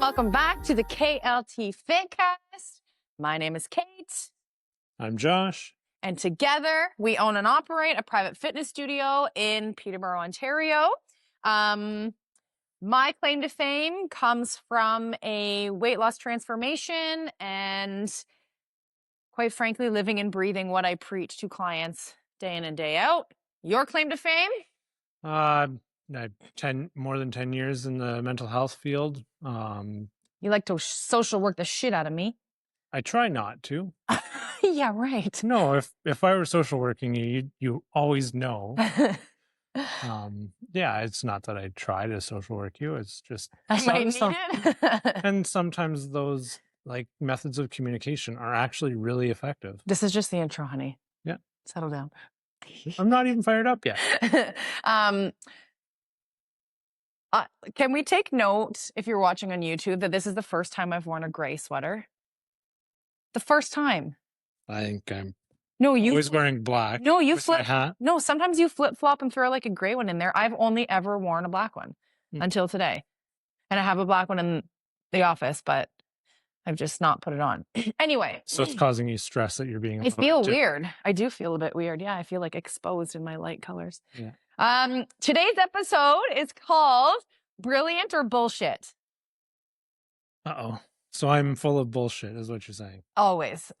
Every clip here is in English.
welcome back to the KLT Fitcast. My name is Kate. I'm Josh. And together we own and operate a private fitness studio in Peterborough, Ontario. My claim to fame comes from a weight loss transformation and, quite frankly, living and breathing what I preach to clients day in and day out. Your claim to fame? More than 10 years in the mental health field. You like to social work the shit out of me. I try not to. Yeah, right. No, if I were social working you always know. Yeah, it's not that I try to social work you. It's just I might need it. And sometimes those like methods of communication are actually really effective. This is just the intro, honey. Yeah. Settle down. I'm not even fired up yet. Can we take note, if you're watching on YouTube, that this is the first time I've worn a gray sweater? The first time. I think I'm you always wearing black. No, you with flip. my hat. No, sometimes you flip flop and throw like a gray one in there. I've only ever worn a black one until today. And I have a black one in the office, but I've just not put it on. Anyway. So it's causing you stress that you're being I feel weird. I do feel a bit weird. Yeah, I feel like exposed in my light colors. Yeah. Today's episode is called Brilliant or Bullshit. Uh-oh. So I'm full of bullshit, is what you're saying. Always.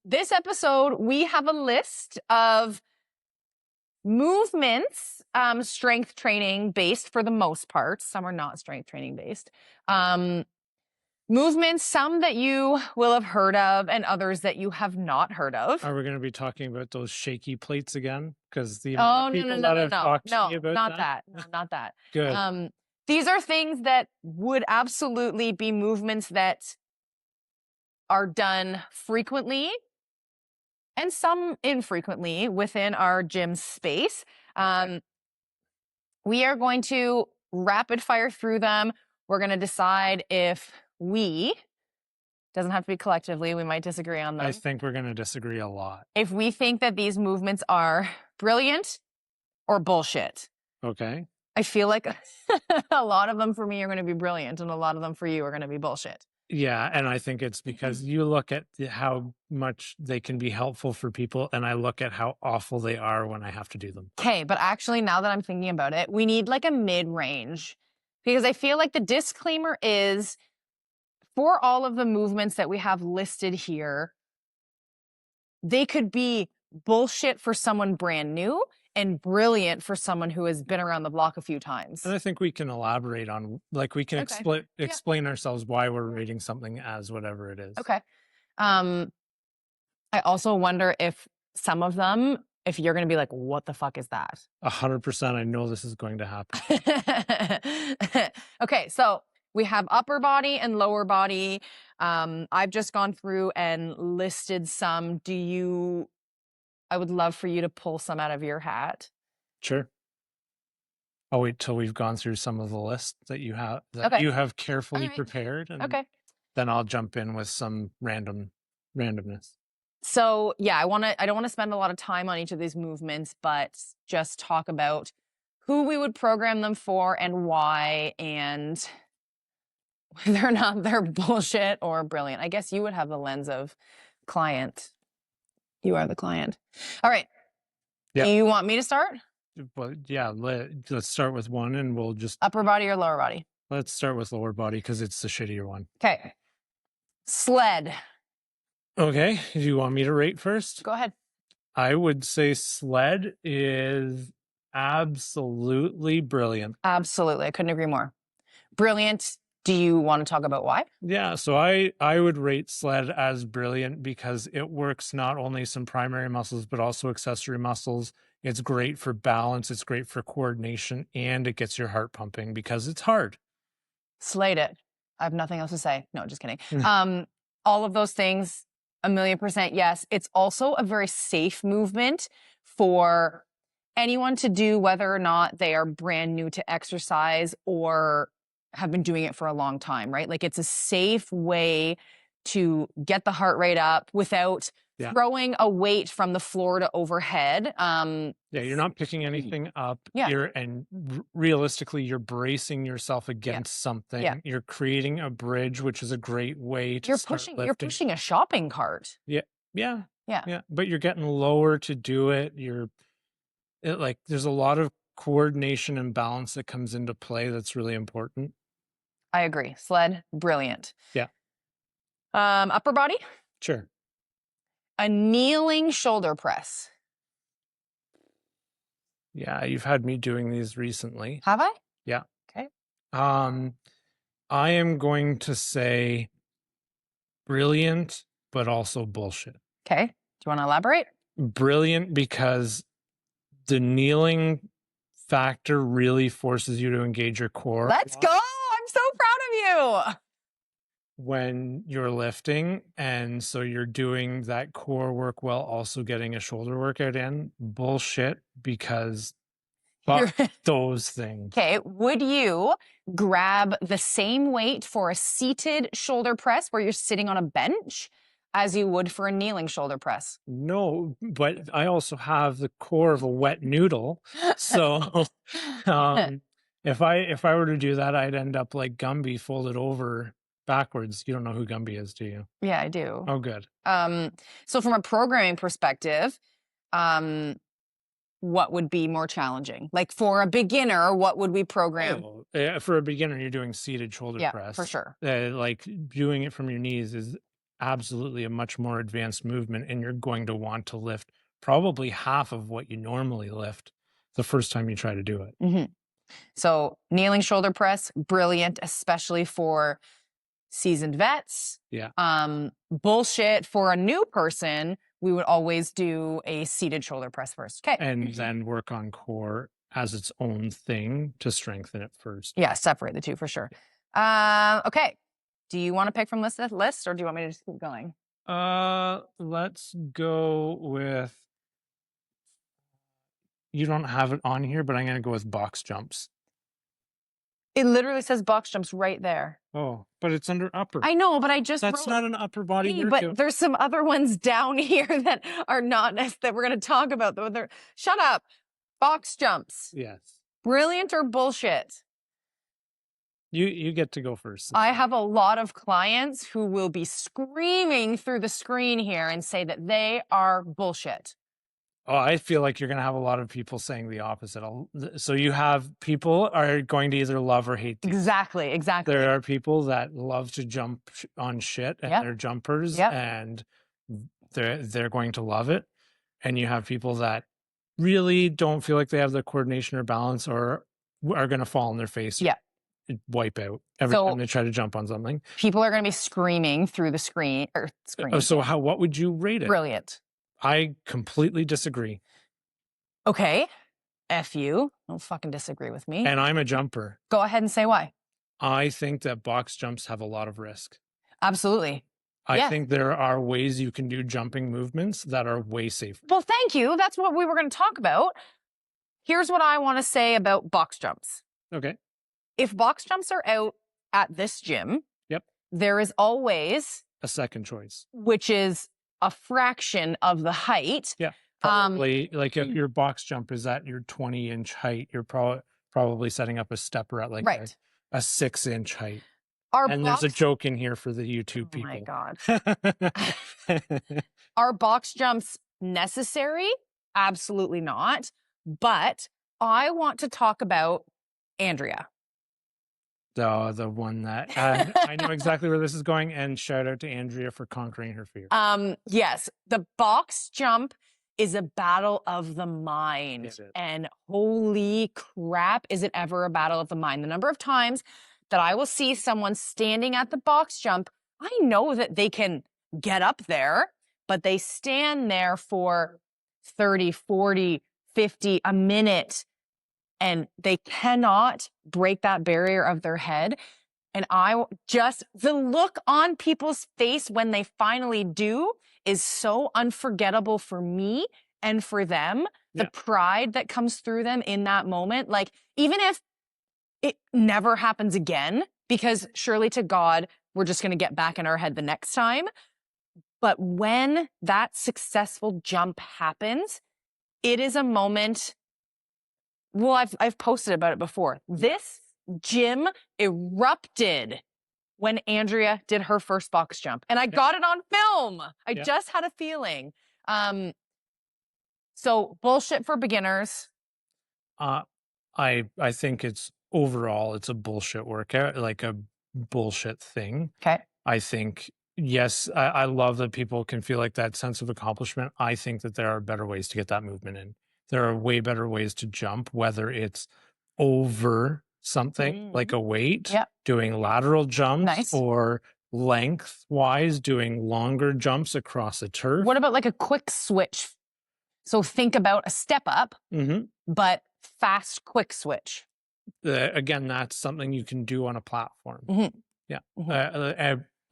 This episode, we have a list of movements, strength training based for the most part. Some are not strength training based. Movements, some that you will have heard of and others that you have not heard of. Are we going to be talking about those shaky plates again? Because the no, people that have talked to me about not that. No, not that. Good. These are things that would absolutely be movements that are done frequently and some infrequently within our gym space. We are going to rapid fire through them. We're going to decide if doesn't have to be collectively, we might disagree on them. I think we're going to disagree a lot. If we think that these movements are brilliant or bullshit. Okay. I feel like a lot of them for me are going to be brilliant and a lot of them for you are going to be bullshit. Yeah, and I think it's because you look at how much they can be helpful for people, and I look at how awful they are when I have to do them. Okay, but actually, now that I'm thinking about it, we need like a mid-range because I feel like the disclaimer is for all of the movements that we have listed here, they could be bullshit for someone brand new and brilliant for someone who has been around the block a few times. And I think we can elaborate on, like we can explain ourselves why we're rating something as whatever it is. Okay. I also wonder if some of them, if you're going to be like, what the fuck is that? 100%. I know this is going to happen. Okay. So we have upper body and lower body. I've just gone through and listed some. I would love for you to pull some out of your hat. Sure. I'll wait till we've gone through some of the lists that you have you have carefully prepared, and then I'll jump in with some randomness. So yeah, I don't want to spend a lot of time on each of these movements, but just talk about who we would program them for and why, and whether or not they're bullshit or brilliant. I guess you would have the lens of client. You are the client. All right. Yeah. Do you want me to start? Well, yeah, let's start with one and we'll just... Upper body or lower body? Let's start with lower body because it's the shittier one. Okay. Sled. Okay. Do you want me to rate first? Go ahead. I would say sled is absolutely brilliant. Absolutely. I couldn't agree more. Brilliant. Do you want to talk about why? Yeah, so I would rate sled as brilliant because it works not only some primary muscles, but also accessory muscles. It's great for balance. It's great for coordination, and it gets your heart pumping because it's hard. Slayed it. I have nothing else to say. No, just kidding. All of those things, 1,000,000% yes. It's also a very safe movement for anyone to do, whether or not they are brand new to exercise or have been doing it for a long time, right? Like it's a safe way to get the heart rate up without Yeah. throwing a weight from the floor to overhead. Yeah, you're not picking anything up. Yeah. Realistically, you're bracing yourself against something. Yeah. You're creating a bridge, which is a great way to You're start you're lifting. pushing a shopping cart. Yeah. Yeah. Yeah. Yeah. But you're getting lower to do it. There's a lot of coordination and balance that comes into play that's really important. I agree. Sled, brilliant. Yeah. Upper body, Sure. a kneeling shoulder press. Yeah, you've had me doing these recently. Have I? Yeah. Okay. I am going to say brilliant, but also bullshit. Okay. Do you want to elaborate? Brilliant because the kneeling factor really forces you to engage your core. Let's go. I'm so proud of you. When you're lifting, and so you're doing that core work while also getting a shoulder workout in. Bullshit, because fuck those things. Okay, would you grab the same weight for a seated shoulder press where you're sitting on a bench as you would for a kneeling shoulder press? No, but I also have the core of a wet noodle. So if I were to do that, I'd end up like Gumby folded over backwards. You don't know who Gumby is, do you? Yeah, I do. Oh, good. So from a programming perspective, what would be more challenging? Like for a beginner, what would we program? For a beginner, you're doing seated shoulder press. For sure. Like doing it from your knees is absolutely a much more advanced movement, and you're going to want to lift probably half of what you normally lift the first time you try to do it. Mm-hmm. So kneeling shoulder press, brilliant, especially for seasoned vets. Yeah. Bullshit for a new person. We would always do a seated shoulder press first. Okay. And then work on core as its own thing to strengthen it first. Yeah, separate the two for sure. Okay. Do you want to pick from this list or do you want me to just keep going? Let's go with, you don't have it on here, but I'm going to go with box jumps. It literally says box jumps right there. Oh, but it's under upper. I know, but I just That's not an upper body workout. But there's some other ones down here that are not that we're going to talk about. Though. Shut up. Box jumps. Yes. Brilliant or bullshit? You get to go first. I have a lot of clients who will be screaming through the screen here and say that they are bullshit. Oh, I feel like you're going to have a lot of people saying the opposite. So you have people are going to either love or hate these. Exactly. There are people that love to jump on shit and they're jumpers and they're going to love it. And you have people that really don't feel like they have the coordination or balance or are going to fall on their face. Yeah. Wipe out every time they try to jump on something. People are going to be screaming through the screen. So what would you rate it? Brilliant. I completely disagree. Okay. F you. Don't fucking disagree with me. And I'm a jumper. Go ahead and say why. I think that box jumps have a lot of risk. Absolutely. I think there are ways you can do jumping movements that are way safer. Well, thank you. That's what we were going to talk about. Here's what I want to say about box jumps. Okay. If box jumps are out at this gym, there is always a second choice, which is a fraction of the height. Yeah. Probably like if your box jump is at your 20-inch height, you're probably setting up a stepper at like a 6-inch height. There's a joke in here for the YouTube people. Oh my God. Are box jumps necessary? Absolutely not. But I want to talk about Andrea. The one that I know exactly where this is going, and shout out to Andrea for conquering her fear. Yes, the box jump is a battle of the mind. And holy crap, is it ever a battle of the mind? The number of times that I will see someone standing at the box jump, I know that they can get up there, but they stand there for 30, 40, 50, a minute, and they cannot break that barrier of their head. And the look on people's face when they finally do is so unforgettable for me and for them. The pride that comes through them in that moment. Like, even if it never happens again, because surely to God, we're just going to get back in our head the next time. But when that successful jump happens, it is a moment. Well, I've posted about it before. This gym erupted when Andrea did her first box jump, and I got it on film. I just had a feeling. So bullshit for beginners. I think it's overall it's a bullshit workout, like a bullshit thing. Okay. I think yes, I love that people can feel like that sense of accomplishment. I think that there are better ways to get that movement in. There are way better ways to jump, whether it's over something like a weight, doing lateral jumps, or lengthwise doing longer jumps across a turf. What about like a quick switch? So think about a step up, but fast, quick switch. Again, that's something you can do on a platform.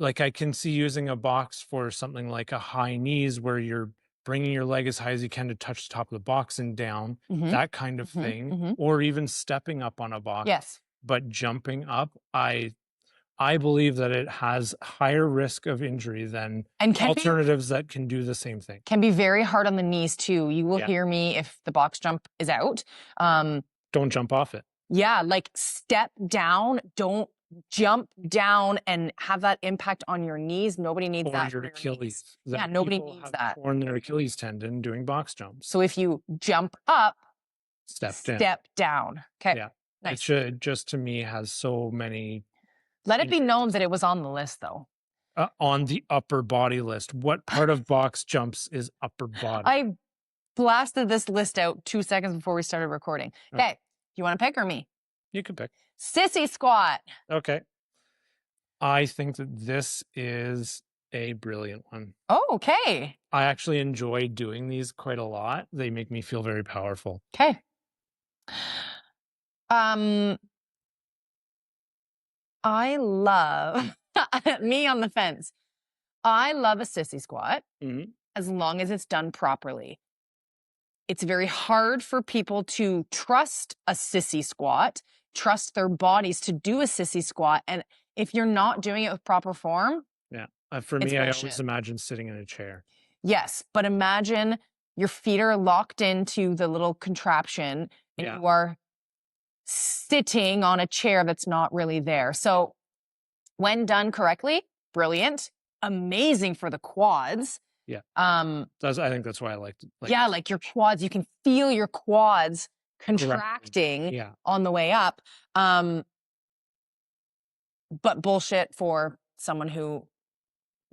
Like I can see using a box for something like a high knees where you're bringing your leg as high as you can to touch the top of the box and down, that kind of thing, or even stepping up on a box. Yes. But jumping up, I believe that it has higher risk of injury than alternatives that can do the same thing. Can be very hard on the knees too. You will hear me if the box jump is out. Don't jump off it. Yeah, like step down, don't jump down and have that impact on your knees. Nobody needs that. Or your Achilles. Yeah, nobody needs that. Torn their Achilles tendon doing box jumps. So if you jump up, step down. Okay. Yeah. Nice. It should, just to me, has so many. Let it be known that it was on the list though. On the upper body list. What part of box jumps is upper body? I blasted this list out 2 seconds before we started recording. Okay. You want to pick or me? You can pick. Sissy squat. Okay. I think that this is a brilliant one. Oh, okay. I actually enjoy doing these quite a lot. They make me feel very powerful. Okay. I love me on the fence. I love a sissy squat as long as it's done properly. It's very hard for people to trust a sissy squat, trust their bodies to do a sissy squat. And if you're not doing it with proper form. Yeah. For me, I always imagine sitting in a chair. Yes. But imagine your feet are locked into the little contraption and you are sitting on a chair that's not really there. So when done correctly, brilliant, amazing for the quads. Yeah. I think that's why I liked it. Like your quads, you can feel your quads contracting on the way up. But bullshit for someone who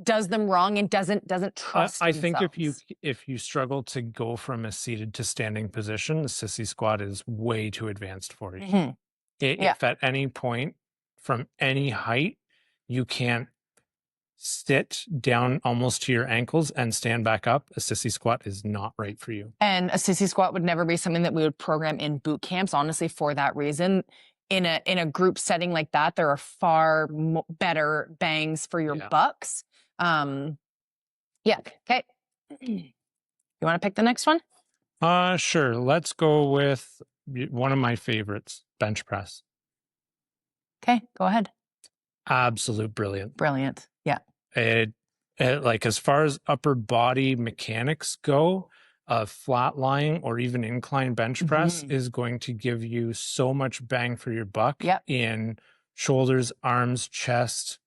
does them wrong and doesn't trust I themselves. think if you struggle to go from a seated to standing position, the sissy squat is way too advanced for you. If at any point from any height you can't sit down almost to your ankles and stand back up, a sissy squat is not right for you. And a sissy squat would never be something that we would program in boot camps, honestly, for that reason. In a group setting like that, there are far better bangs for your bucks. Okay. You want to pick the next one? Sure. Let's go with one of my favorites, bench press. Okay, go ahead. Absolute brilliant. Brilliant. Yeah. Like as far as upper body mechanics go, flat lying or even incline bench press is going to give you so much bang for your buck in shoulders, arms, chest,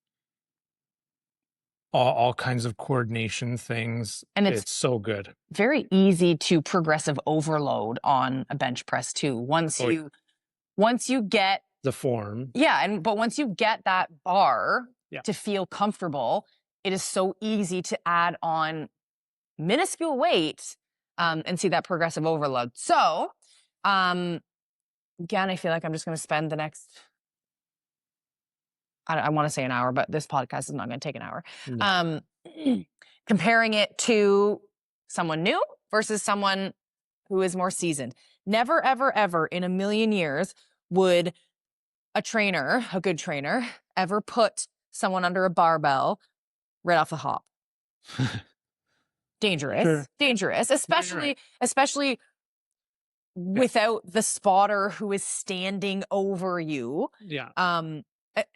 all kinds of coordination things. And it's so good. Very easy to progressive overload on a bench press too. Once you get the form. Yeah, but once you get that bar to feel comfortable, it is so easy to add on minuscule weight and see that progressive overload. So, again, I feel like I'm just going to spend the next, I want to say an hour, but this podcast is not going to take an hour. No. Comparing it to someone new versus someone who is more seasoned. Never, ever, ever in a million years would a trainer, a good trainer, ever put someone under a barbell right off the hop. Dangerous. Sure. Dangerous, especially without the spotter who is standing over you. Yeah.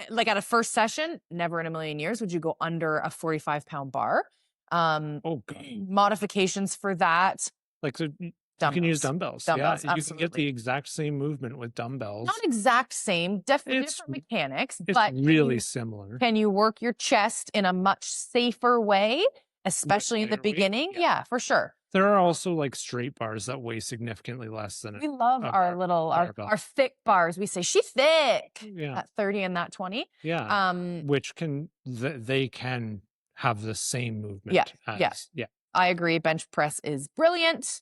Like at a first session, never in a million years would you go under a 45-pound bar. Oh, God. Modifications for that. Like, so you can use dumbbells. Dumbbells, Yeah, you can get the absolutely. exact same movement with dumbbells. Not exact same, It's different mechanics, it's but really similar. can you work your chest in a much safer way, especially in the lighter weight? beginning? Yeah. Yeah, for sure. There are also like straight bars that weigh significantly less than We love a our little barbell. our thick bars. We say she thick. Yeah. That 30 and that 20. Yeah. Which they can have the same movement. Yeah. As, yeah. I agree. Bench press is brilliant.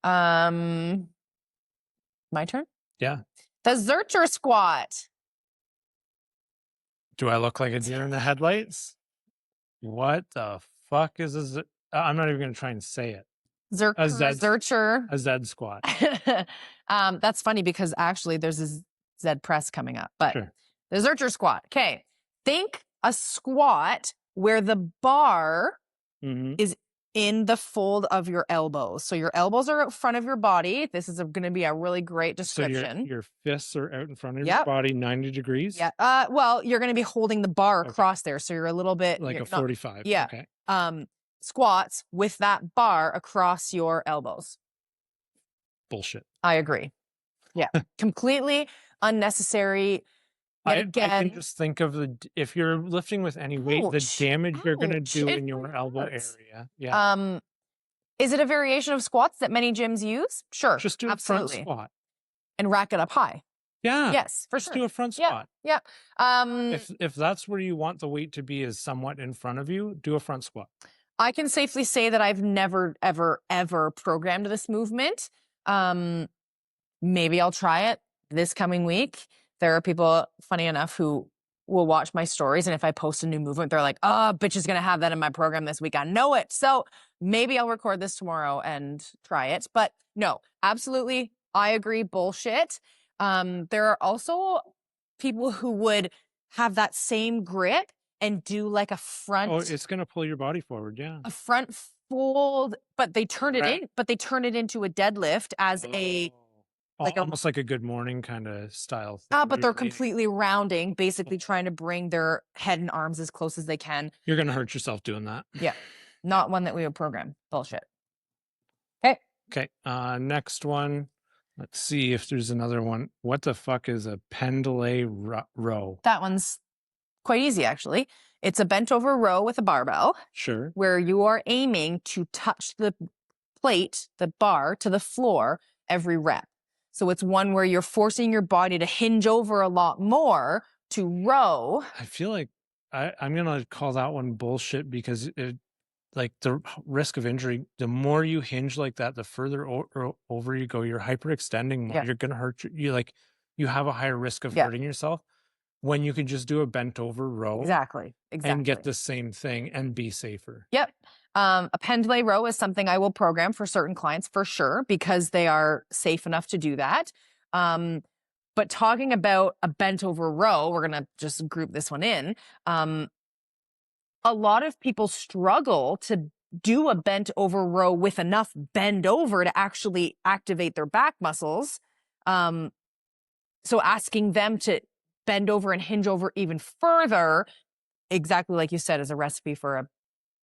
My turn? Yeah. The Zercher squat. Do I look like a deer in the headlights? What the fuck is this? I'm not even going to try and say it. Zercher. A Z squat. That's funny because actually there's a Z press coming up, but Sure. The Zercher squat. Okay. Think a squat where the bar is in the fold of your elbows. So your elbows are out front of your body. This is going to be a really great description. So your fists are out in front of your body, 90 degrees? Yeah. Well, you're going to be holding the bar across there. So you're a little bit like a 45. Yeah. Okay. Squats with that bar across your elbows. Bullshit. I agree. Yeah. Completely unnecessary. I can just think of if you're lifting with any weight, the damage you're going to do in your elbow area. Yeah. Is it a variation of squats that many gyms use? Sure. Just do a front squat. And rack it up high. Yeah. Yes, for just sure. do a front squat. Yeah. If that's where you want the weight to be is somewhat in front of you, do a front squat. I can safely say that I've never, ever, ever programmed this movement. Maybe I'll try it this coming week. There are people, funny enough, who will watch my stories, and if I post a new movement, they're like, oh, bitch is going to have that in my program this week. I know it. So maybe I'll record this tomorrow and try it. But no, absolutely, I agree, bullshit. There are also people who would have that same grip and do like a front. Oh, it's going to pull your body forward, yeah. A front fold, but they turn it in, but they turn it into a deadlift as like almost like a good morning kind of style thing. But they're completely rounding, basically trying to bring their head and arms as close as they can. You're going to hurt yourself doing that. Yeah. Not one that we would program. Bullshit. Okay. Okay. Next one. Let's see if there's another one. What the fuck is a pendlay row? That one's quite easy, actually. It's a bent over row with a barbell. Sure. Where you are aiming to touch the plate, the bar, to the floor every rep. So it's one where you're forcing your body to hinge over a lot more to row. I feel like I'm going to call that one bullshit because like the risk of injury, the more you hinge like that, the further over you go, you're hyperextending more. Yeah. You're going to hurt you have a higher risk of hurting yourself when you can just do a bent over row. Exactly. And get the same thing and be safer. Yep. A pendlay row is something I will program for certain clients for sure, because they are safe enough to do that. But talking about a bent over row, we're going to just group this one in. A lot of people struggle to do a bent over row with enough bend over to actually activate their back muscles. So asking them to bend over and hinge over even further, exactly like you said, is a recipe for a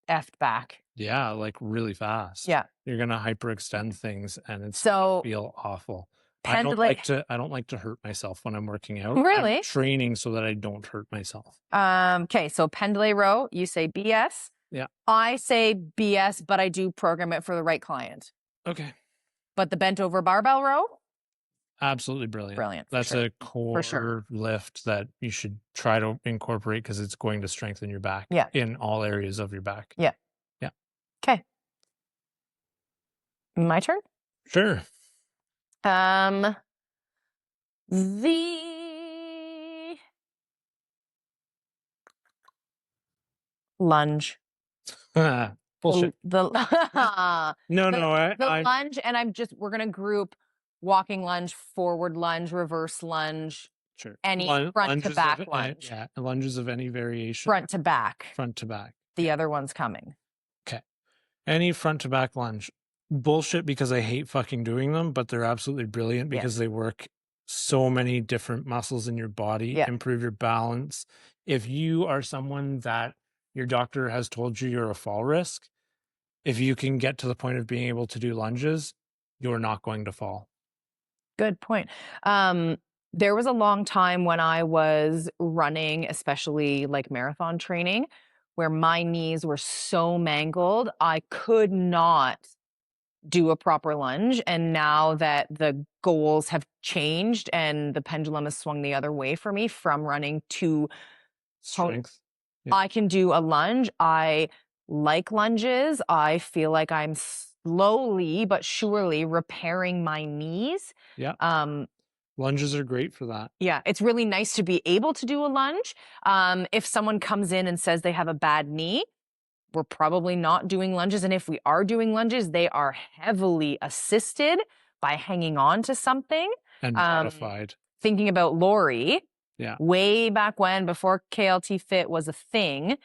effed back. Yeah, like really fast. Yeah. You're going to hyperextend things and it's feel awful. I don't like to hurt myself when I'm working out. Really? I'm training so that I don't hurt myself. Okay, so pendlay row, you say BS. Yeah. I say BS, but I do program it for the right client. Okay. But the bent over barbell row? Absolutely brilliant. Brilliant. That's a core lift that you should try to incorporate because it's going to strengthen your back in all areas of your back. Yeah. Yeah. Okay. My turn? Sure. The lunge. Bullshit. The I lunge, and we're going to group walking lunge, forward lunge, reverse lunge. Sure. Any front to back lunge. Yeah. Lunges of any variation. Front to back. Front to back. The other one's coming. Okay. Any front to back lunge. Bullshit because I hate fucking doing them, but they're absolutely brilliant because they work so many different muscles in your body, improve your balance. If you are someone that your doctor has told you you're a fall risk, if you can get to the point of being able to do lunges, you're not going to fall. Good point. There was a long time when I was running, especially like marathon training, where my knees were so mangled, I could not do a proper lunge. And now that the goals have changed and the pendulum has swung the other way for me from running to Strength. Yeah. I can do a lunge. I like lunges. I feel like I'm slowly but surely repairing my knees. Yeah. Um, Lunges are great for that. yeah, it's really nice to be able to do a lunge. If someone comes in and says they have a bad knee, we're probably not doing lunges. And if we are doing lunges, they are heavily assisted by hanging on to something. And modified. Thinking about Lori, Yeah. way back when, before KLT Fit was a thing,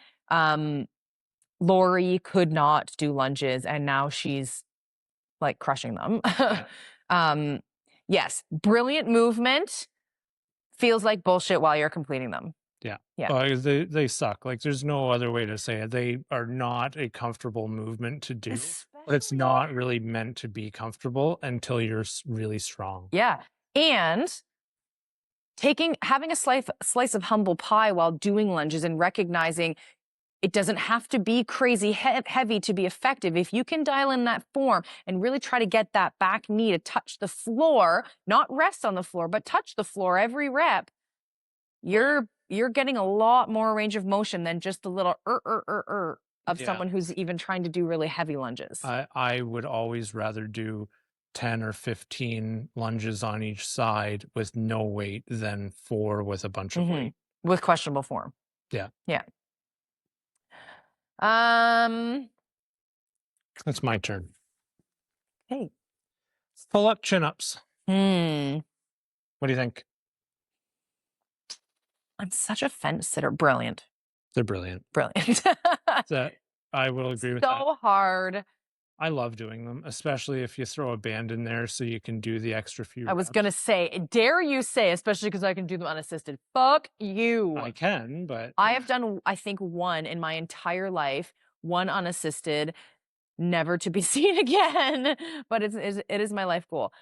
Lori could not do lunges, and now she's like crushing them. Yeah. Yes, brilliant movement. Feels like bullshit while you're completing them. Yeah. Yeah. They suck. Like, there's no other way to say it. They are not a comfortable movement to do. But it's not really meant to be comfortable until you're really strong. Yeah. And having a slice of humble pie while doing lunges and recognizing it doesn't have to be crazy heavy to be effective. If you can dial in that form and really try to get that back knee to touch the floor, not rest on the floor, but touch the floor every rep, you're getting a lot more range of motion than just a little of someone who's even trying to do really heavy lunges. I would always rather do 10 or 15 lunges on each side with no weight than 4 with a bunch of weight. With questionable form. Yeah. Yeah. That's my turn. Hey. Pull-up chin-ups. What do you think? I'm such a fence sitter. Brilliant. They're brilliant. Brilliant. I will agree with that. So hard. I love doing them, especially if you throw a band in there so you can do the extra few I was reps. going to say, dare you say, especially because I can do them unassisted. Fuck you. I can, but I have done, I think, one in my entire life, one unassisted, never to be seen again. But it is my life goal.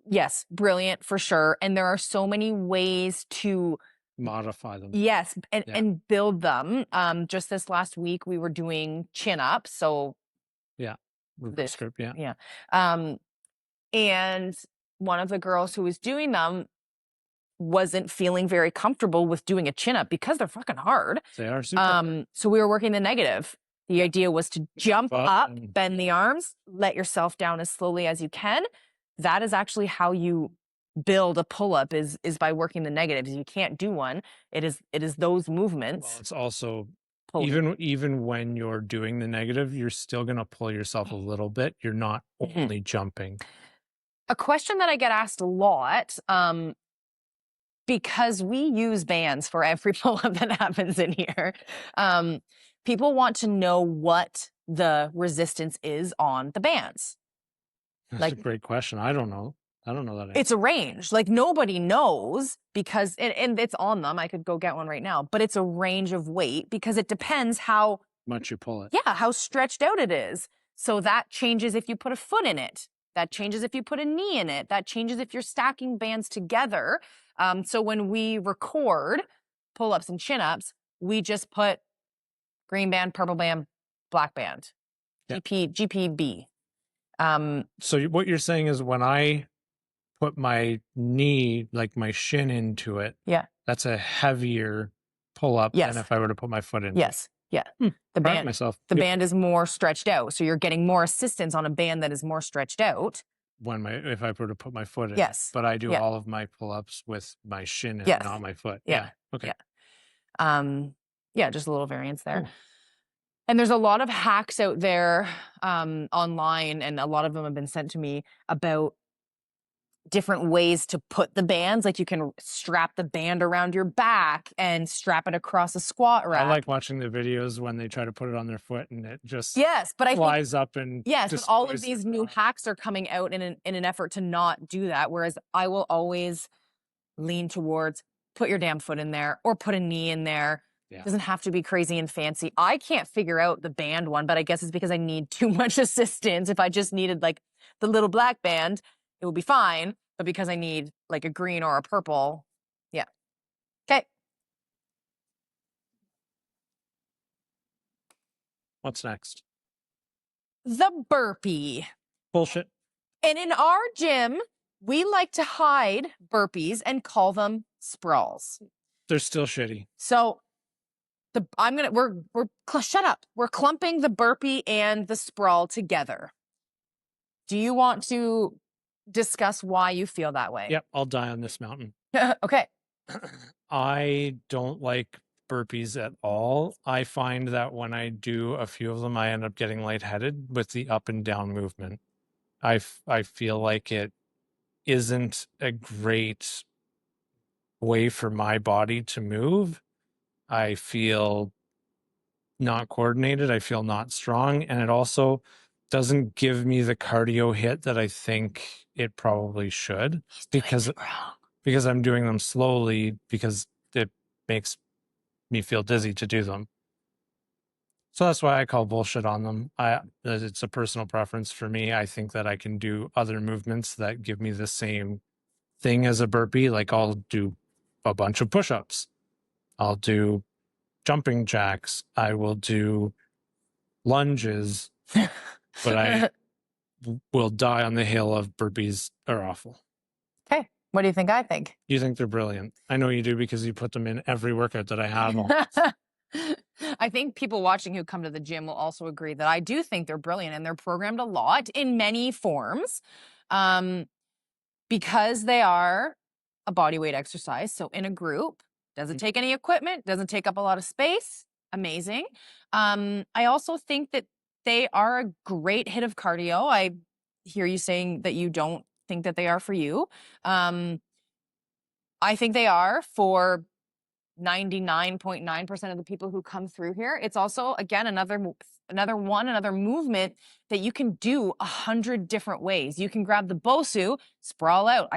Yes, brilliant for sure. And there are so many ways to modify them. Yes, and build them. Just this last week, we were doing chin ups. So yeah, reverse grip. Yeah, yeah. And one of the girls who was doing them wasn't feeling very comfortable with doing a chin up because they're fucking hard. They are super hard. So we were working the negative. The idea was to jump up, bend the arms, let yourself down as slowly as you can. That is actually how you build a pull-up is by working the negatives. You can't do one. It is those movements. Well, it's also even when you're doing the negative, you're still going to pull yourself a little bit. You're not only jumping. A question that I get asked a lot, because we use bands for every pull-up that happens in here. People want to know what the resistance is on the bands. That's a great question. I don't know. I don't know that. It's a range. Like nobody knows because, and it's on them. I could go get one right now, but it's a range of weight because it depends how much you pull it. Yeah, how stretched out it is. So that changes if you put a foot in it. That changes if you put a knee in it. That changes if you're stacking bands together. So when we record pull-ups and chin-ups, we just put green band, purple band, black band, GPB. So what you're saying is when I put my knee, like my shin into it, that's a heavier pull-up than if I were to put my foot in. Yes. Yeah. The band is more stretched out. So you're getting more assistance on a band that is more stretched out. If I were to put my foot in. Yes. But I do all of my pull-ups with my shin and not my foot. Yeah. Okay. Yeah, just a little variance there. Ooh. And there's a lot of hacks out there online, and a lot of them have been sent to me about different ways to put the bands. Like you can strap the band around your back and strap it across a squat rack. I like watching the videos when they try to put it on their foot and it just flies up and but all of these new hacks are coming out in an effort to not do that. Whereas I will always lean towards put your damn foot in there or put a knee in there. It doesn't have to be crazy and fancy. I can't figure out the band one, but I guess it's because I need too much assistance. If I just needed like the little black band, it would be fine. But because I need like a green or a purple, yeah. Okay. What's next? The burpee. Bullshit. And in our gym, we like to hide burpees and call them sprawls. They're still shitty. So shut up. We're clumping the burpee and the sprawl together. Do you want to discuss why you feel that way? Yep, I'll die on this mountain. Okay. I don't like burpees at all. I find that when I do a few of them, I end up getting lightheaded with the up and down movement. I feel like it isn't a great way for my body to move. I feel not coordinated. I feel not strong. And it also doesn't give me the cardio hit that I think it probably should, because I'm doing them slowly, because it makes me feel dizzy to do them. So that's why I call bullshit on them. It's a personal preference for me. I think that I can do other movements that give me the same thing as a burpee. Like I'll do a bunch of push-ups. I'll do jumping jacks. I will do lunges, but I will die on the hill of burpees are awful. Okay. What do you think I think? You think they're brilliant. I know you do, because you put them in every workout that I have. I think people watching who come to the gym will also agree that I do think they're brilliant, and they're programmed a lot in many forms, because they are a body weight exercise. So in a group, doesn't take any equipment, doesn't take up a lot of space. Amazing. I also think that they are a great hit of cardio. I hear you saying that you don't think that they are for you. I think they are for 99.9% of the people who come through here. It's also, again, another movement that you can do 100 different ways. You can grab the Bosu, sprawl out.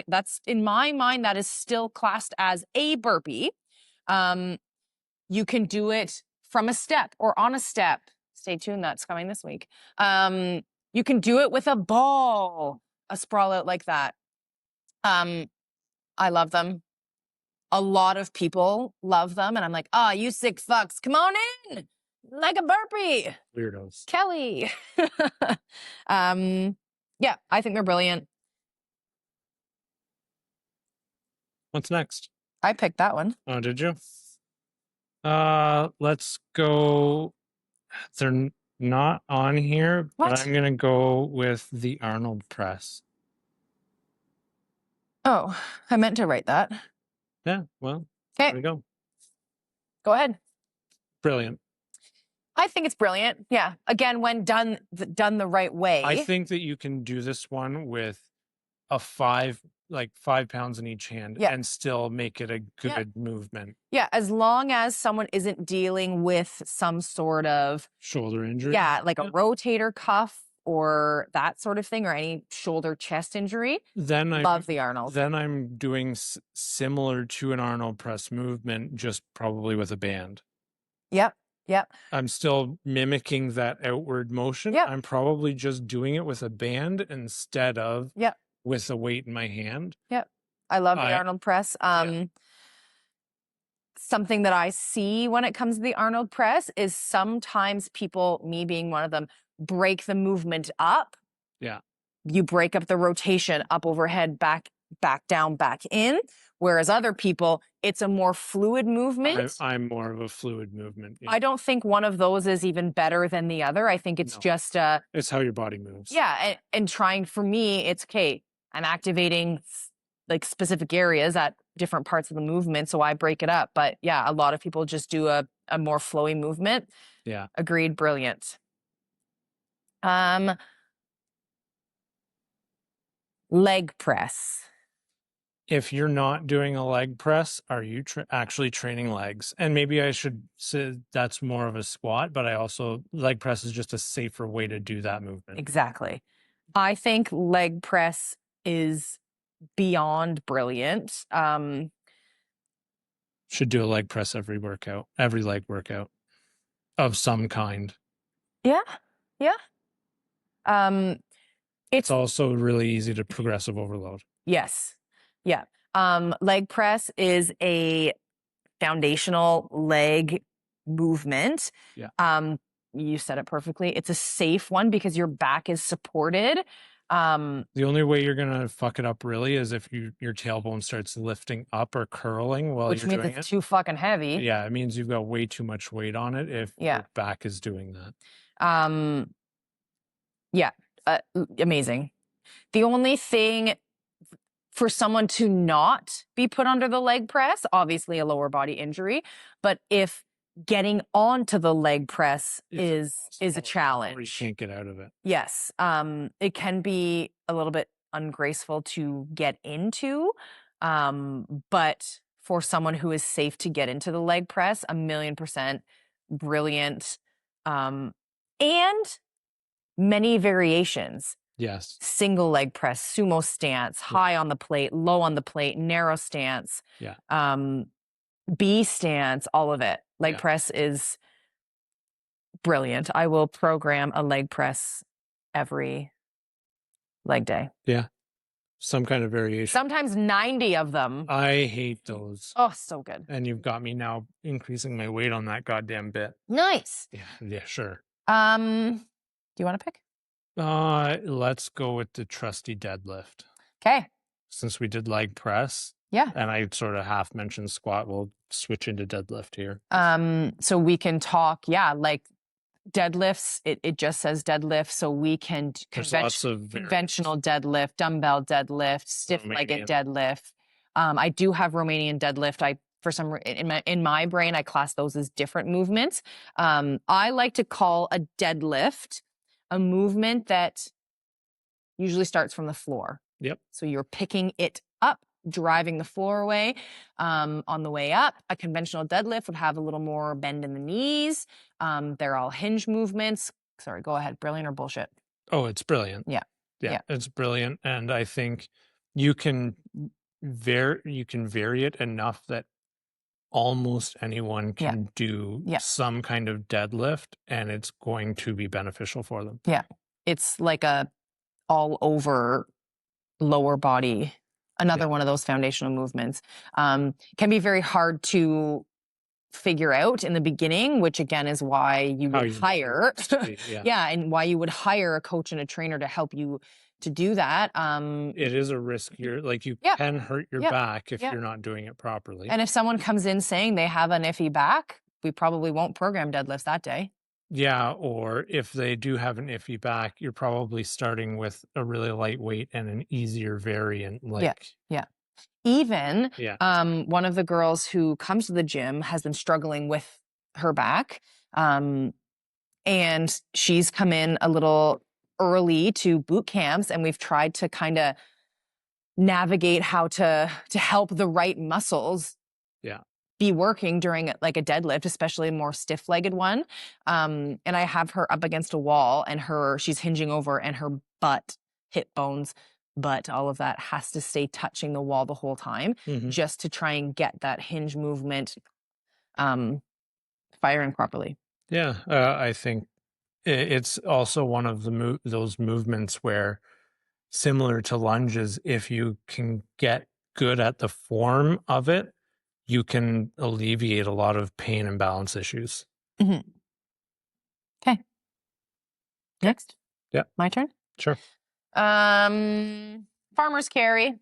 That's in my mind, that is still classed as a burpee. You can do it from a step or on a step. Stay tuned, that's coming this week. You can do it with a ball, a sprawl out like that. I love them. A lot of people love them, and I'm like, you sick fucks, come on in, like a burpee. Weirdos. Kelly. Yeah, I think they're brilliant. What's next? I picked that one. Oh, did you? Let's go. They're not on here, but I'm gonna go with the Arnold press. Oh, I meant to write that. Yeah, well, okay. There we go. Go ahead. Brilliant. I think it's brilliant. Yeah. Again, when done the right way. I think that you can do this one with a 5 pounds in each hand, and still make it a good movement. Yeah, as long as someone isn't dealing with some sort of shoulder injury. Yeah, like a rotator cuff or that sort of thing, or any shoulder chest injury. Then I love the Arnold. Then I'm doing similar to an Arnold press movement, just probably with a band. Yep. Yep. I'm still mimicking that outward motion. Yep. I'm probably just doing it with a band instead of with a weight in my hand. Yep. I love the Arnold press. Something that I see when it comes to the Arnold press is sometimes people, me being one of them, break the movement up. Yeah. You break up the rotation up overhead, back down, back in. Whereas other people, it's a more fluid movement. I'm more of a fluid movement. Yeah. I don't think one of those is even better than the other. I think it's just it's how your body moves. Yeah. And trying, for me, it's okay, I'm activating like specific areas at different parts of the movement, so I break it up. But yeah, a lot of people just do a more flowy movement. Yeah. Agreed. Brilliant. Leg press. If you're not doing a leg press, are you actually training legs? And maybe I should say that's more of a squat, but I also, leg press is just a safer way to do that movement. Exactly. I think leg press is beyond brilliant. Should do a leg press every leg workout of some kind. Yeah. Yeah. It's also really easy to progressive overload. Yes. Yeah. Leg press is a foundational leg movement. Yeah. You said it perfectly. It's a safe one because your back is supported. The only way you're gonna fuck it up really is if your tailbone starts lifting up or curling while which you're means doing it's it. too fucking heavy. Yeah, it means you've got way too much weight on it if Yeah. your back is doing that. Yeah. Amazing. The only thing for someone to not be put under the leg press, obviously a lower body injury, but if getting onto the leg press is a challenge, or you can't get out of it. Yes. It can be a little bit ungraceful to get into, but for someone who is safe to get into the leg press, 1,000,000% brilliant. And many variations. Yes. Single leg press, sumo stance, high on the plate, low on the plate, narrow stance, Yeah. B stance, all of it. Leg press is brilliant. I will program a leg press every leg day. Yeah. Some kind of variation. Sometimes 90 of them. I hate those. Oh, so good. And you've got me now increasing my weight on that goddamn bit. Nice. Yeah, sure. Do you want to pick? Let's go with the trusty deadlift. Okay. Since we did leg press. Yeah. And I sort of half mentioned squat, we'll switch into deadlift here. So we can talk, like deadlifts. It just says deadlift, so we can conventional deadlift, dumbbell deadlift, stiff-legged deadlift. I do have Romanian deadlift. For some in my brain, I class those as different movements. I like to call a deadlift a movement that usually starts from the floor. Yep. So you're picking it up, driving the floor away. On the way up, a conventional deadlift would have a little more bend in the knees. They're all hinge movements. Sorry, go ahead. Brilliant or bullshit? Oh, it's brilliant. Yeah. It's brilliant. And I think you can vary it enough that almost anyone can do some kind of deadlift and it's going to be beneficial for them. Yeah. It's like a all over lower body, another one of those foundational movements. Can be very hard to figure out in the beginning, which again is why you would hire and why you would hire a coach and a trainer to help you to do that. It is a risk here. Like you can hurt your back if you're not doing it properly. And if someone comes in saying they have an iffy back, we probably won't program deadlifts that day. Yeah, or if they do have an iffy back, you're probably starting with a really lightweight and an easier variant. Even one of the girls who comes to the gym has been struggling with her back, and she's come in a little early to boot camps, and we've tried to kind of navigate how to help the right muscles be working during like a deadlift, especially a more stiff-legged one. And I have her up against a wall and she's hinging over and her butt, hip bones, all of that has to stay touching the wall the whole time just to try and get that hinge movement firing properly. Yeah, I think it's also one of those movements where, similar to lunges, if you can get good at the form of it, you can alleviate a lot of pain and balance issues. Okay. Next. Yeah. My turn? Sure. Farmer's carry.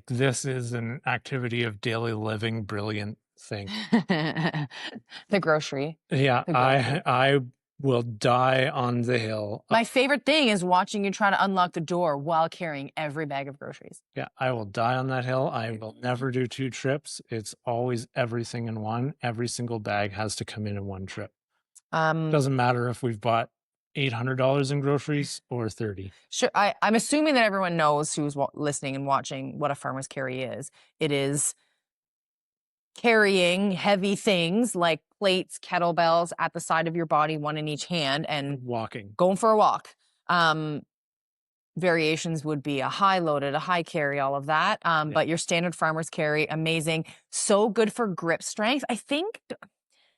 This is an activity of daily living, brilliant thing. The grocery. Yeah, I will die on the hill. My favorite thing is watching you try to unlock the door while carrying every bag of groceries. Yeah, I will die on that hill. I will never do 2 trips. It's always everything in one. Every single bag has to come in one trip. Doesn't matter if we've bought $800 in groceries or 30. Sure. I'm assuming that everyone knows who's listening and watching what a farmer's carry is. It is carrying heavy things like plates, kettlebells at the side of your body, one in each hand, and walking, going for a walk. variations would be a high loaded, a high carry, all of that. But your standard farmer's carry, amazing. So good for grip strength. I think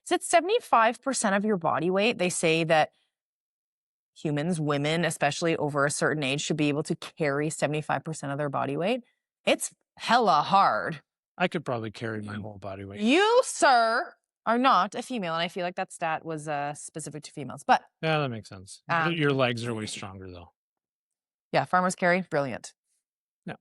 it's 75% of your body weight. They say that humans, women, especially over a certain age, should be able to carry 75% of their body weight. It's hella hard. I could probably carry my whole body weight. You, sir, are not a female, and I feel like that stat was specific to females. But yeah, that makes sense. Your legs are way stronger, though. Yeah, farmer's carry, brilliant. Yeah.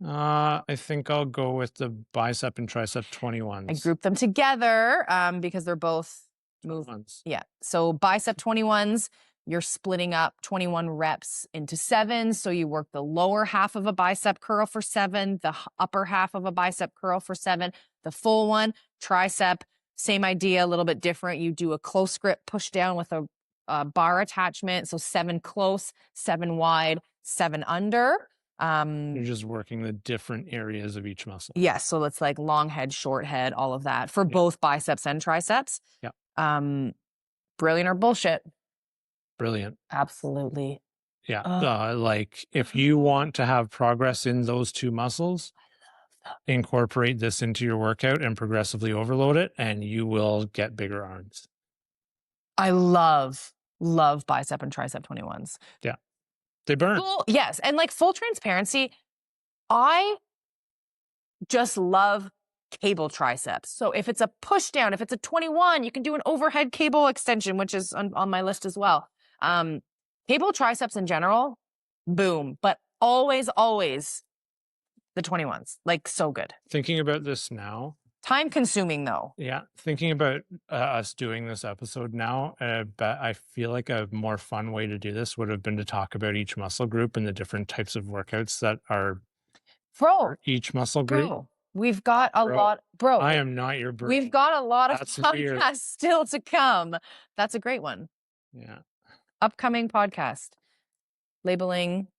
I think I'll go with the bicep and tricep 21s. I group them together because they're both movements. Yeah. So bicep 21s, you're splitting up 21 reps into 7. So you work the lower half of a bicep curl for 7, the upper half of a bicep curl for 7, the full one, tricep, same idea, a little bit different. You do a close grip push down with a bar attachment. So 7 close, 7 wide, 7 under. You're just working the different areas of each muscle. Yes. Yeah, so it's like long head, short head, all of that for both biceps and triceps. Yeah. Brilliant or bullshit? Brilliant. Absolutely. Yeah. Like if you want to have progress in those two muscles, incorporate this into your workout and progressively overload it, and you will get bigger arms. I love bicep and tricep 21s. Yeah. They burn. Yes. And like full transparency, I just love cable triceps. So if it's a push down, if it's a 21, you can do an overhead cable extension, which is on my list as well. Cable triceps in general, boom. But always the 21s, like so good. Thinking about this now. Time consuming though. Yeah. Thinking about us doing this episode now, I feel like a more fun way to do this would have been to talk about each muscle group and the different types of workouts that are for each muscle group. We've got a lot, bro. I am not your bro. We've got a lot of podcasts still to come. That's a great one. Yeah. Upcoming podcast, labeling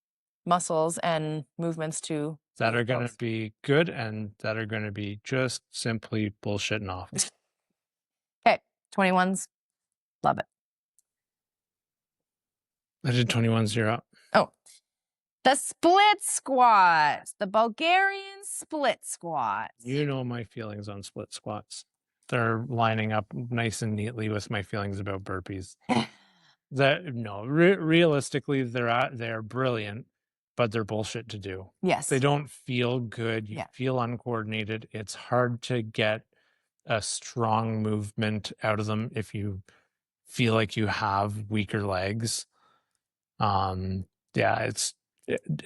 muscles and movements to that are going to be good and that are going to be just simply bullshit and awful. Okay, 21s, love it. I did 21s, you're up. Oh, the split squat, the Bulgarian split squat. You know my feelings on split squats. They're lining up nice and neatly with my feelings about burpees. Realistically, they're brilliant, but they're bullshit to do. Yes. They don't feel good. You feel uncoordinated. It's hard to get a strong movement out of them if you feel like you have weaker legs. It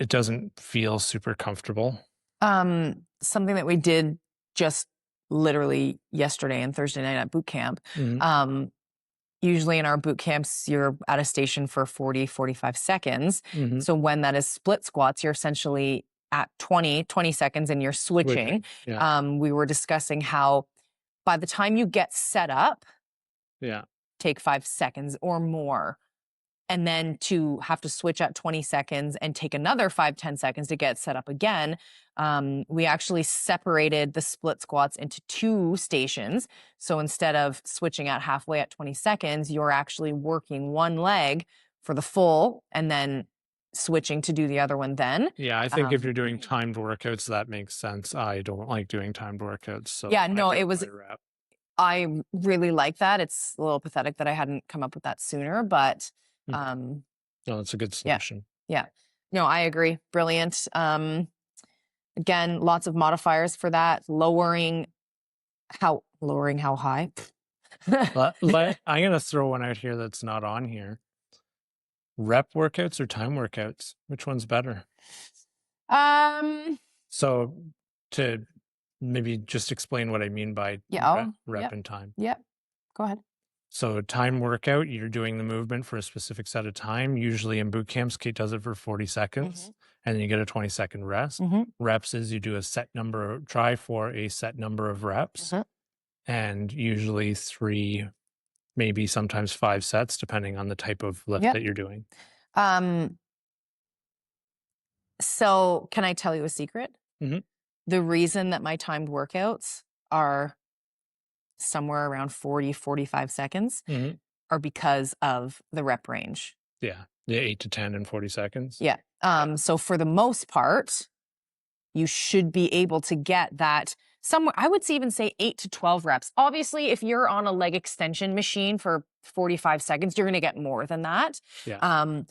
doesn't feel super comfortable. Something that we did just literally yesterday and Thursday night at boot camp. Mm-hmm. Usually in our boot camps, you're at a station for 40, 45 seconds. Mm-hmm. So when that is split squats, you're essentially at 20 seconds and you're switching. Yeah. We were discussing how by the time you get set up, take 5 seconds or more. And then to have to switch at 20 seconds and take another 5-10 seconds to get set up again. We actually separated the split squats into 2 stations. So instead of switching at halfway at 20 seconds, you're actually working one leg for the full and then switching to do the other one then. Yeah, I think if you're doing timed workouts, that makes sense. I don't like doing timed workouts. So yeah, no, I really like that. It's a little pathetic that I hadn't come up with that sooner, but no, it's a good solution. Yeah. No, I agree. Brilliant. Again, lots of modifiers for that. Lowering how high? I'm going to throw one out here that's not on here. Rep workouts or time workouts? Which one's better? So to maybe just explain what I mean by rep and time. Yeah. Go ahead. So time workout, you're doing the movement for a specific set of time. Usually in boot camps, Kate does it for 40 seconds and then you get a 20-second rest. Reps is you do try for a set number of reps and usually 3, maybe sometimes 5 sets, depending on the type of lift that you're doing. So can I tell you a secret? The reason that my timed workouts are somewhere around 40, 45 seconds are because of the rep range. Yeah. Yeah, 8 to 10 in 40 seconds. Yeah. So for the most part, you should be able to get that somewhere. I would even say 8 to 12 reps. Obviously, if you're on a leg extension machine for 45 seconds, you're going to get more than that. Yeah. Um,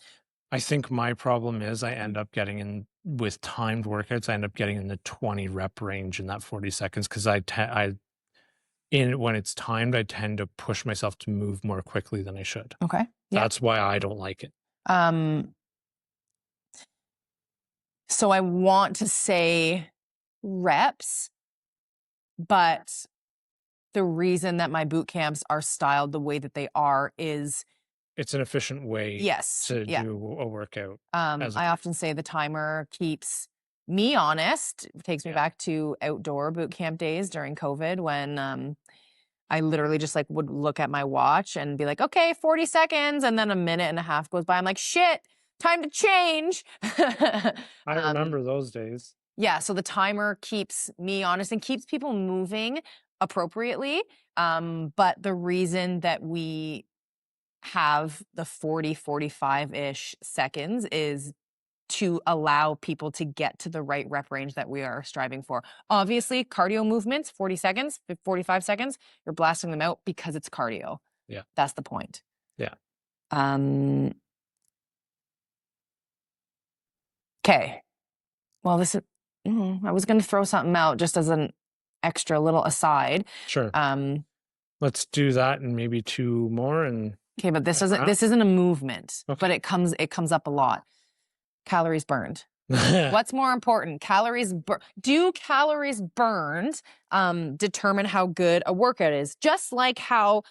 I think my problem is I end up getting in with timed workouts. I end up getting in the 20 rep range in that 40 seconds because when it's timed, I tend to push myself to move more quickly than I should. okay. Yeah. That's why I don't like it. So I want to say reps, but the reason that my boot camps are styled the way that they are is It's an efficient way to do a workout. I often say the timer keeps me honest. It takes me back to outdoor boot camp days during COVID when I literally just like would look at my watch and be like, okay, 40 seconds. And then a minute and a half goes by. I'm like, shit, time to change. I remember those days. Yeah. So the timer keeps me honest and keeps people moving appropriately. But the reason that we have the 40, 45-ish seconds is to allow people to get to the right rep range that we are striving for. Obviously, cardio movements, 40 seconds, 45 seconds, you're blasting them out because it's cardio. Yeah. That's the point. Yeah. Okay. Well, this is, I was going to throw something out just as an extra little aside. Sure. Let's do that and maybe 2 more. And okay, but this isn't a movement, okay. but it comes up a lot. Calories burned. What's more important? Do calories burned determine how good a workout is? Just like how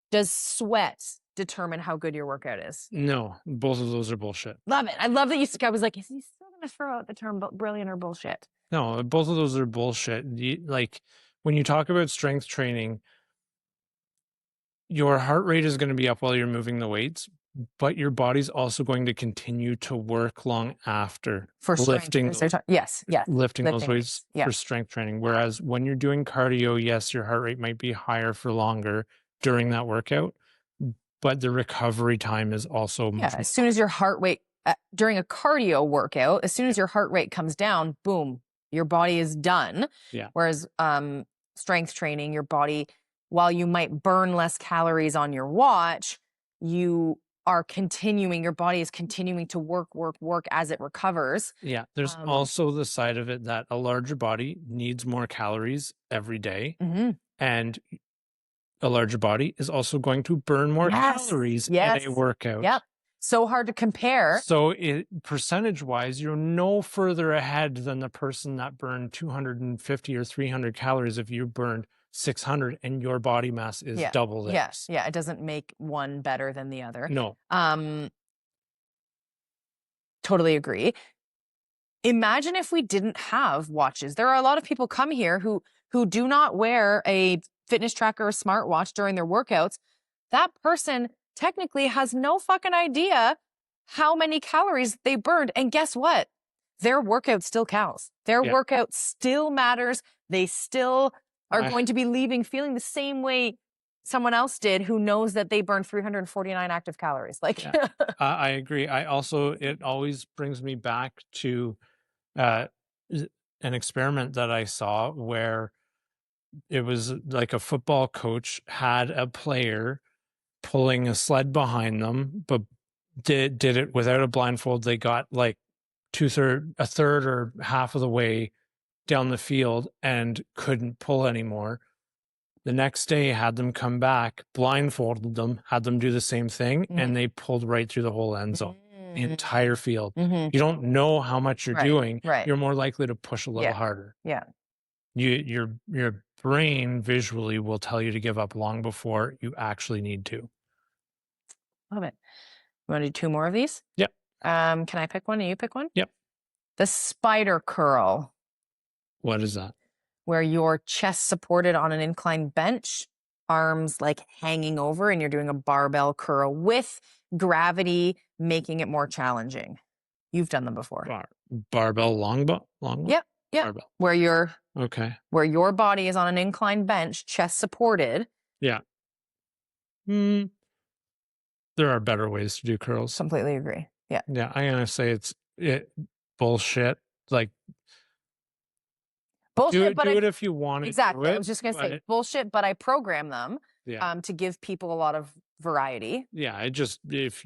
does sweat determine how good your workout is? No, both of those are bullshit. Love it. I love that I was like, is he still going to throw out the term brilliant or bullshit? No, both of those are bullshit. Like when you talk about strength training, your heart rate is going to be up while you're moving the weights, but your body's also going to continue to work long after for lifting. Lifting those weights for strength training. Whereas when you're doing cardio, yes, your heart rate might be higher for longer during that workout, but the recovery time is also much as soon as your heart rate during a cardio workout, as soon as your heart rate comes down, boom, your body is done. Yeah. Whereas strength training, your body, while you might burn less calories on your watch, your body is continuing to work as it recovers. Yeah. There's also the side of it that a larger body needs more calories every day. Mm-hmm. And a larger body is also going to burn more calories in a workout. Yep. So hard to compare. So percentage-wise, you're no further ahead than the person that burned 250 or 300 calories if you burned 600 and your body mass is double theirs. Yes. Yeah. It doesn't make one better than the other. No. Totally agree. Imagine if we didn't have watches. There are a lot of people come here who do not wear a fitness tracker or smartwatch during their workouts. That person technically has no fucking idea how many calories they burned. And guess what? Their workout still counts. Their workout still matters. They still are going to be leaving feeling the same way someone else did who knows that they burned 349 active calories. I agree. It always brings me back to an experiment that I saw where it was like a football coach had a player pulling a sled behind them, but did it without a blindfold. They got like a third or half of the way down the field and couldn't pull anymore. The next day had them come back, blindfolded them, had them do the same thing, and they pulled right through the whole end zone, the entire field. You don't know how much you're doing. You're more likely to push a little harder. Yeah. Your brain visually will tell you to give up long before you actually need to. Love it. You want to do 2 more of these? Yep. Can I pick one and you pick one? Yep. The spider curl. What is that? Where your chest supported on an inclined bench, arms like hanging over, and you're doing a barbell curl with gravity, making it more challenging. You've done them before. Barbell long one? Yep. Barbell. Where your body is on an inclined bench, chest supported. Yeah. There are better ways to do curls. Completely agree. Yeah. Yeah, I'm gonna say it's bullshit. Like, Bullshit, but do it if you want to do exactly. I it. was just gonna say But bullshit, but I program them yeah, to give people a lot of variety. yeah. It just It's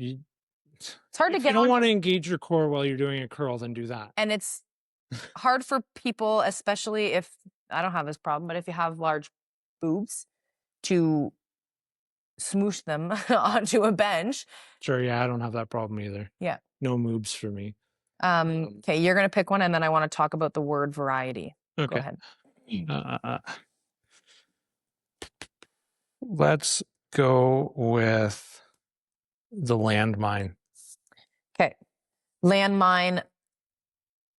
hard to if you get don't on, want to engage your core while you're doing a curl, then do that. and it's hard for people, especially if I don't have this problem, but if you have large boobs, to smoosh them onto a bench. Sure, yeah, I don't have that problem either. Yeah. No moves for me. Okay, you're gonna pick one, and then I want to talk about the word variety. Go Okay. ahead. Let's go with the landmine. Okay, landmine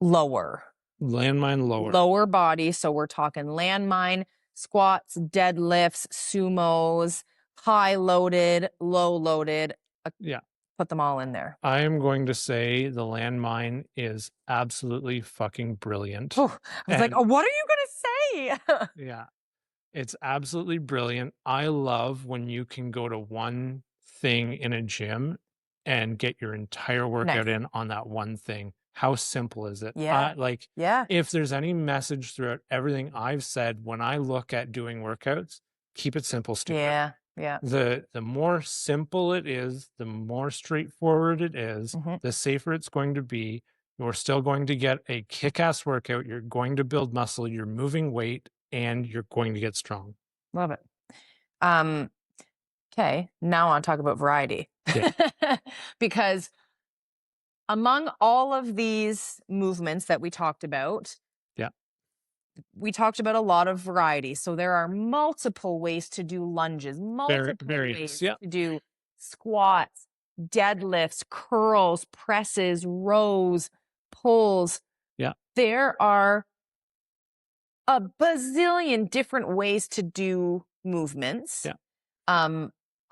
lower. Landmine lower. Lower body. So we're talking landmine, squats, deadlifts, sumos, high loaded, low loaded. Yeah. Put them all in there. I am going to say the landmine is absolutely fucking brilliant. Oh, I was like, oh, what are you going to say? Yeah. It's absolutely brilliant. I love when you can go to one thing in a gym and get your entire workout in on that one thing. How simple is it? Yeah. Yeah. If there's any message throughout everything I've said, when I look at doing workouts, keep it simple, stupid. Yeah. Yeah. The more simple it is, the more straightforward it is, the safer it's going to be. You're still going to get a kick-ass workout. You're going to build muscle. You're moving weight, and you're going to get strong. Love it. Okay, now I want to talk about variety. Yeah. Because among all of these movements that we talked about, Yeah, we talked about a lot of variety. So there are multiple ways to do lunges, multiple ways to do squats, deadlifts, curls, presses, rows, pulls. Yeah. There are a bazillion different ways to do movements. Yeah.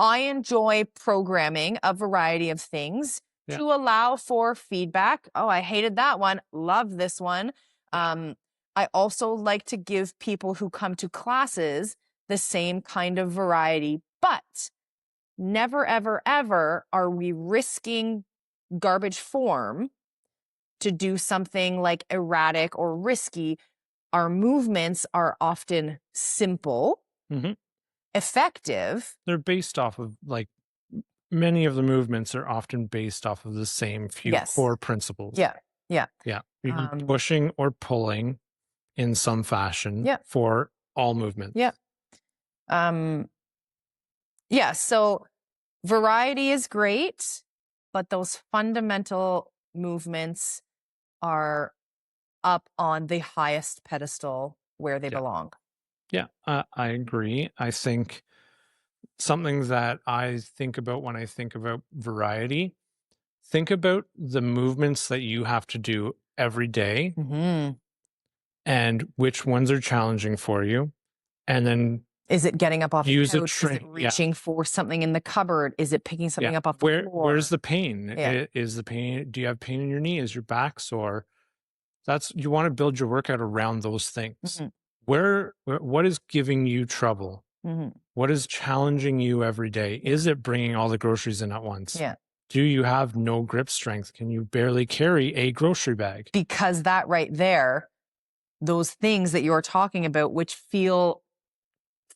I enjoy programming a variety of things to allow for feedback. Oh, I hated that one. Love this one. I also like to give people who come to classes the same kind of variety, but never, ever, ever are we risking garbage form to do something like erratic or risky. Our movements are often simple, effective. They're based off of, like, many of the movements are often based off of the same few core principles. Yeah. Yeah. You're pushing or pulling in some fashion for all movements. Yeah. Yeah. So variety is great, but those fundamental movements are up on the highest pedestal where they belong. Yeah, I agree. I think something that I think about when I think about variety, think about the movements that you have to do every day and which ones are challenging for you. And then is it getting up off the couch? Is it reaching yeah. for something in the cupboard? Is it picking something up off the floor? Where's the pain? Yeah. Is the pain, do you have pain in your knee? Is your back sore? You want to build your workout around those things. What is giving you trouble? What is challenging you every day? Is it bringing all the groceries in at once? Yeah. Do you have no grip strength? Can you barely carry a grocery bag? Because that right there, those things that you're talking about, which feel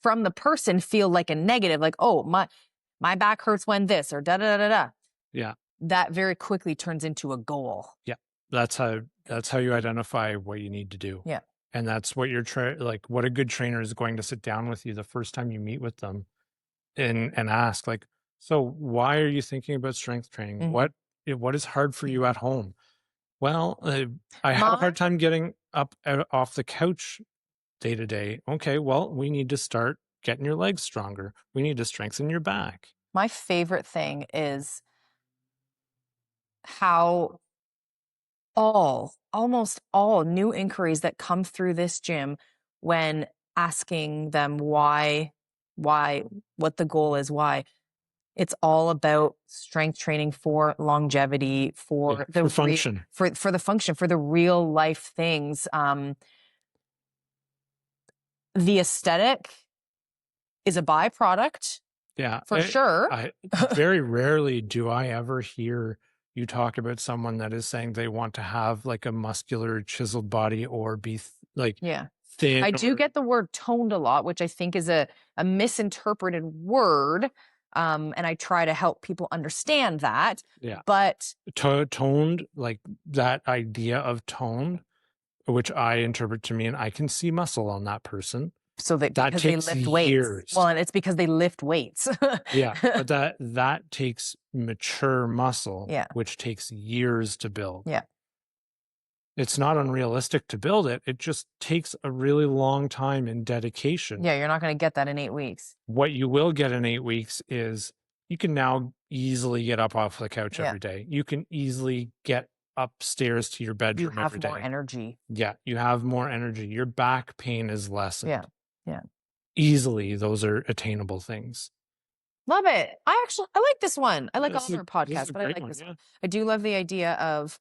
from the person feel like a negative, like, oh, my back hurts when this, or da da da da. Yeah. That very quickly turns into a goal. Yeah. That's how you identify what you need to do. Yeah. And that's what like what a good trainer is going to sit down with you the first time you meet with them and ask, like, so why are you thinking about strength training? What is hard for you at home? Well, I have a hard time getting up off the couch day to day. Okay, well, we need to start getting your legs stronger. We need to strengthen your back. My favorite thing is how almost all new inquiries that come through this gym, when asking them why, what the goal is, why, it's all about strength training for longevity, for the function, for the function, for the real life things. The aesthetic is a byproduct Yeah. for sure. I very rarely do I ever hear you talk about someone that is saying they want to have like a muscular chiseled body or be like Yeah. thin I do or get the word toned a lot, which I think is a misinterpreted word. And I try to help people understand that. yeah. But Toned, like that idea of toned, which I interpret to mean I can see muscle on that person. so that That because they takes lift weights. years. Well, and it's because they lift weights. Yeah, but that takes mature muscle, Yeah. which takes years to build. Yeah. It's not unrealistic to build it. It just takes a really long time and dedication. Yeah, you're not going to get that in 8 weeks. What you will get in 8 weeks is you can now easily get up off the couch Yeah. every day. You can easily get upstairs to your You bedroom have every day. more energy. Yeah, you have more energy. Your back pain is lessened. Yeah. Yeah. Easily, those are attainable things. Love it. I like this one. I like This all is of a- our this is podcasts, a but I great like one, this yeah. one. I do love the idea of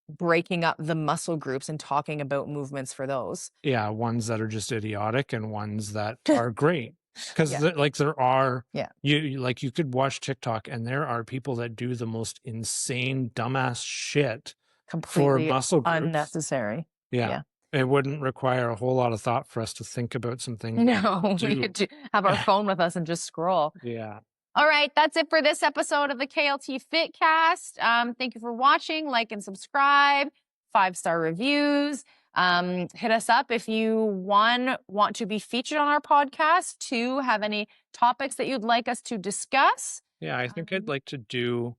breaking up the muscle groups and talking about movements for those. Yeah, ones that are just idiotic and ones that are great. Because Yeah. like there are, Yeah. like you could watch TikTok and there are people that do the most insane dumbass shit for Completely muscle groups. unnecessary. Yeah. Yeah. It wouldn't require a whole lot of thought for us to think about some things. No, we do. could have our phone with us and just scroll. Yeah. All right, that's it for this episode of the KLT Fitcast. Thank you for watching. Like and subscribe. 5-star reviews. Hit us up if you, one, want to be featured on our podcast, two, have any topics that you'd like us to discuss. Yeah, I think I'd like to do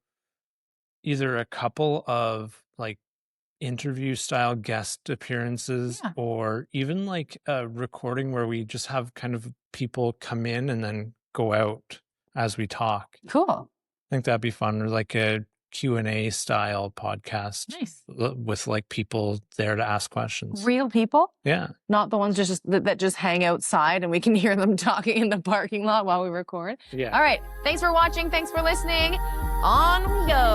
either a couple of like interview style guest appearances Yeah. or even like a recording where we just have kind of people come in and then go out as we talk. Cool. I think that'd be fun, or like a Q&A style podcast. Nice. With like people there to ask questions. Real people, Yeah. not the ones that just hang outside and we can hear them talking in the parking lot while we record. Yeah. All right. Thanks for watching. Thanks for listening. On we go.